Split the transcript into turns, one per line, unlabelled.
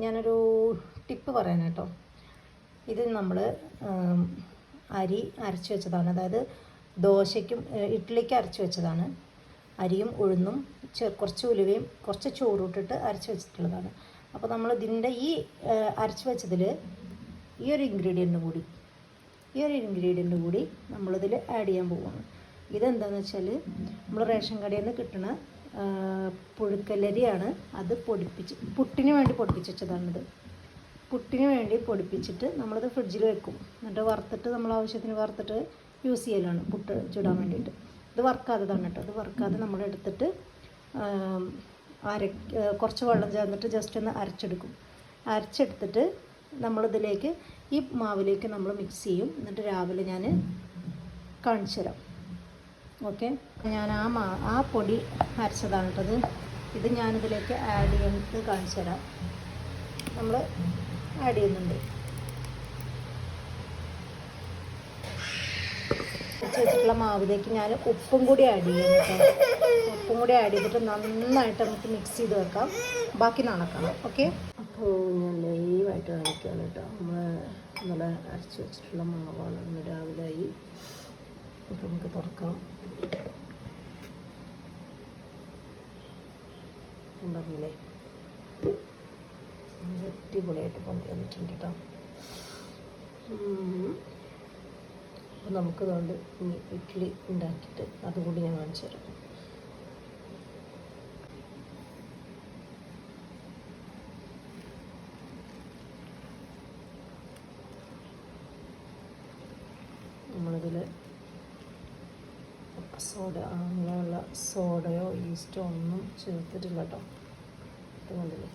ഞാനൊരു ടിപ്പ് പറയാൻ കേട്ടോ. ഇത് നമ്മൾ അരി അരച്ച് വെച്ചതാണ്, അതായത് ദോശയ്ക്കും ഇഡ്ഡലിക്ക് അരച്ച് വെച്ചതാണ്. അരിയും ഉഴുന്നും കുറച്ച് ഉലുവയും കുറച്ച് ചോറും ഇട്ടിട്ട് അരച്ച് വെച്ചിട്ടുള്ളതാണ്. അപ്പോൾ നമ്മൾ ഇതിൻ്റെ ഈ അരച്ച് വെച്ചതിൽ ഈ ഒരു ഇൻഗ്രീഡിയൻറ്റും കൂടി നമ്മളിതിൽ ആഡ് ചെയ്യാൻ പോവുകയാണ്. ഇതെന്താണെന്ന് വെച്ചാൽ നമ്മൾ റേഷൻ കടയിൽ നിന്ന് കിട്ടുന്ന പുഴുക്കലരിയാണ്. അത് പുട്ടിന് വേണ്ടി പൊടിപ്പിച്ച് വെച്ചതാണിത്. പുട്ടിന് വേണ്ടി പൊടിപ്പിച്ചിട്ട് നമ്മളത് ഫ്രിഡ്ജിൽ വെക്കും. എന്നിട്ട് വറുത്തിട്ട് നമ്മൾ ആവശ്യത്തിന് വറുത്തിട്ട് യൂസ് ചെയ്യലാണ് പുട്ട് ചുടാൻ വേണ്ടിയിട്ട്. ഇത് വറുക്കാത്തതാണ് കേട്ടോ. ഇത് വറുക്കാതെ നമ്മൾ എടുത്തിട്ട് കുറച്ച് വെള്ളം ചേർന്നിട്ട് ജസ്റ്റ് ഒന്ന് അരച്ചെടുക്കും. അരച്ചെടുത്തിട്ട് നമ്മളിതിലേക്ക് ഈ മാവിലേക്ക് നമ്മൾ മിക്സ് ചെയ്യും. എന്നിട്ട് രാവിലെ ഞാൻ കാണിച്ചു തരാം. ഓക്കെ, ഞാൻ ആ പൊടി അരച്ചതാണ് കേട്ടത്. ഇത് ഞാനിതിലേക്ക് ആഡ് ചെയ്യുന്നത് കാണിച്ചു തരാം. നമ്മൾ ആഡ് ചെയ്യുന്നുണ്ട്. വെച്ചിട്ടുള്ള മാവിലേക്ക് ഞാൻ ഉപ്പും കൂടി ആഡ് ചെയ്യും കേട്ടോ. ഉപ്പും കൂടി ആഡ് ചെയ്തിട്ട് നന്നായിട്ട് നമുക്ക് മിക്സ് ചെയ്ത് വെക്കാം. ബാക്കി നടക്കണം. ഓക്കെ, അപ്പോൾ ഞാൻ ലൈവായിട്ട് കാണിക്കുകയാണ് കേട്ടോ. നമ്മൾ ഇന്നലെ അരച്ച് വെച്ചിട്ടുള്ള മാവാണ്. ഇന്ന് രാവിലെ ആയി. അപ്പോൾ നമുക്ക് തുറക്കാം. ഉണ്ടല്ലേ, അടിപൊളിയായിട്ട് പൊന്തി വന്നിട്ടുണ്ട് കേട്ടോ. അപ്പോൾ നമുക്കതുകൊണ്ട് ഇനി ഇഡ്ഡലി ഉണ്ടാക്കിയിട്ട് അതുകൂടി ഞാൻ കാണിച്ചു തരാം. നമ്മളിതിൽ അങ്ങനെയുള്ള സോഡയോ ഈസ്റ്റോ ഒന്നും ചേർത്തിട്ടില്ല കേട്ടോ. അതുകൊണ്ടില്ലേ